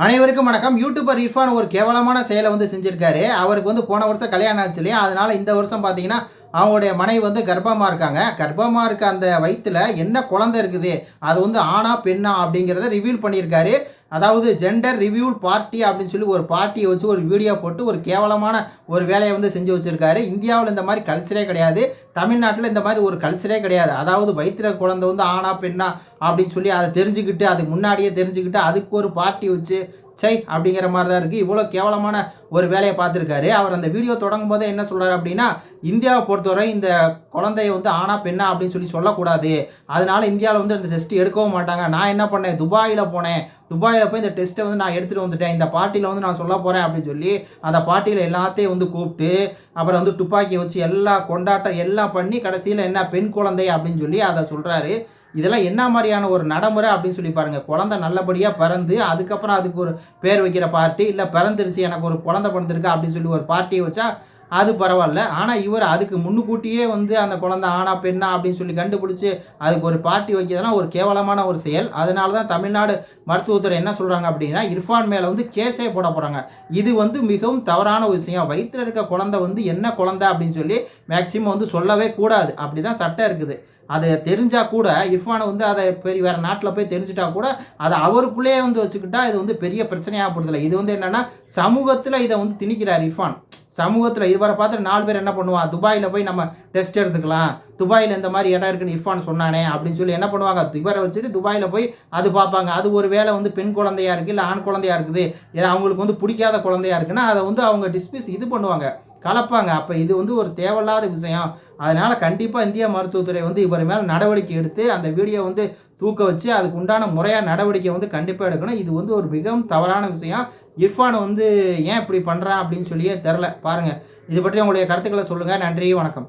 அனைவருக்கும் வணக்கம். யூடியூபர் இர்ஃபான் ஒரு கேவலமான செயலை செஞ்சிருக்காரு. அவருக்கு போன வருஷம் கல்யாணம் ஆச்சு இல்லையா? அதனால இந்த வருஷம் பார்த்தீங்கன்னா, அவங்களுடைய மனைவி கர்ப்பமா இருக்காங்க. கர்ப்பமா இருக்க அந்த வயித்துல என்ன குழந்தை இருக்குது? அது ஆணா, பெண்ணா அப்படிங்கிறத ரிவீல் பண்ணியிருக்காரு. அதாவது ஜெண்டர் ரிவ்யூல் பார்ட்டி அப்படின்னு சொல்லி ஒரு பார்ட்டியை வச்சு ஒரு வீடியோ போட்டு ஒரு கேவலமான ஒரு வேலையை செஞ்சு வச்சிருக்காரு. இந்தியாவில் இந்த மாதிரி கல்ச்சரே கிடையாது. தமிழ்நாட்டில் இந்த மாதிரி ஒரு கல்ச்சரே கிடையாது. அதாவது வயிற்றுல குழந்தை ஆணா பெண்ணா அப்படின்னு சொல்லி அதை தெரிஞ்சுக்கிட்டு அதுக்கு முன்னாடியே தெரிஞ்சுக்கிட்டு அதுக்கு ஒரு பார்ட்டி வச்சு சை அப்படிங்கிற மாதிரி தான் இருக்குது. இவ்வளோ கேவலமான ஒரு வேலையை பார்த்துருக்காரு. அவர் அந்த வீடியோ தொடங்கும் போதே என்ன சொல்கிறார் அப்படின்னா, இந்தியாவை பொறுத்தவரை இந்த குழந்தைய ஆணா பெண்ணா அப்படின்னு சொல்லி சொல்லக்கூடாது. அதனால இந்தியாவில் இந்த டெஸ்ட் எடுக்கவும் மாட்டாங்க. நான் என்ன பண்ணேன், துபாயில் போனேன். துபாயில் போய் இந்த டெஸ்ட்டை நான் எடுத்துகிட்டு வந்துட்டேன். இந்த பார்ட்டியில் நான் சொல்ல போகிறேன் அப்படின்னு சொல்லி அந்த பார்ட்டியில் எல்லாத்தையும் கூப்பிட்டு அப்புறம் துப்பாக்கியை வச்சு எல்லாம் கொண்டாட்டம் எல்லாம் பண்ணி கடைசியில் என்ன பெண் குழந்தை அப்படின்னு சொல்லி அதை சொல்கிறாரு. இதெல்லாம் என்ன மாதிரியான ஒரு நடைமுறை அப்படின்னு சொல்லி பாருங்கள். குழந்தை நல்லபடியாக பிறந்து அதுக்கப்புறம் அதுக்கு ஒரு பேர் வைக்கிற பார்ட்டி, இல்லை பிறந்துருச்சு எனக்கு ஒரு குழந்தை பிறந்திருக்கு அப்படின்னு சொல்லி ஒரு பார்ட்டியை வச்சா அது பரவாயில்ல. ஆனால் இவர் அதுக்கு முன்னுக்கூட்டியே அந்த குழந்தை ஆணா பெண்ணா அப்படின்னு சொல்லி கண்டுபிடிச்சி அதுக்கு ஒரு பார்ட்டி வைக்கிறதுனா ஒரு கேவலமான ஒரு செயல். அதனால தான் தமிழ்நாடு மருத்துவத்துறை என்ன சொல்கிறாங்க அப்படின்னா, இர்ஃபான் மேலே கேஸே போட போகிறாங்க. இது மிகவும் தவறான ஒரு விஷயம். வயிற்றில் இருக்க குழந்தை என்ன குழந்தை அப்படின்னு சொல்லி மேக்சிமம் சொல்லவே கூடாது. அப்படி தான் சட்டம் இருக்குது. அதை தெரிஞ்சால் கூட இர்ஃபானை அதை பெரிய வேறு நாட்டில் போய் தெரிஞ்சிட்டா கூட அதை அவருக்குள்ளேயே வச்சுக்கிட்டா இது பெரிய பிரச்சனையாக போடுறதில்ல. இது என்னென்னா சமூகத்தில் இதை திணிக்கிறார் இர்ஃபான். சமூகத்தில் இதுவரை பார்த்து 4 பேர் என்ன பண்ணுவான், துபாயில் போய் நம்ம டெஸ்ட் எடுத்துக்கலாம், துபாயில் இந்த மாதிரி இடம் இருக்குன்னு இர்ஃபான் சொன்னானே அப்படின்னு சொல்லி என்ன பண்ணுவாங்க, இவரை வச்சுட்டு துபாயில் போய் அது பார்ப்பாங்க. அது ஒரு வேளை பெண் குழந்தையா இருக்குது, இல்லை ஆண் குழந்தையா இருக்குது, இல்லை அவங்களுக்கு பிடிக்காத குழந்தையா இருக்குன்னா அதை அவங்க டிஸ்மிஸ் இது பண்ணுவாங்க, கலப்பாங்க. அப்போ இது ஒரு தேவையில்லாத விஷயம். அதனால் கண்டிப்பாக இந்திய மருத்துவத்துறை இவர் மேலே நடவடிக்கை எடுத்து அந்த வீடியோ தூக்க வச்சு அதுக்கு உண்டான முறையாக நடவடிக்கை கண்டிப்பாக எடுக்கணும். இது ஒரு மிகவும் தவறான விஷயம். இர்ஃபான் ஏன் இப்படி பண்ணுறான் அப்படின்னு சொல்லியே தெரில. பாருங்கள், இது பற்றி உங்களுடைய கருத்துக்களை சொல்லுங்கள். நன்றி, வணக்கம்.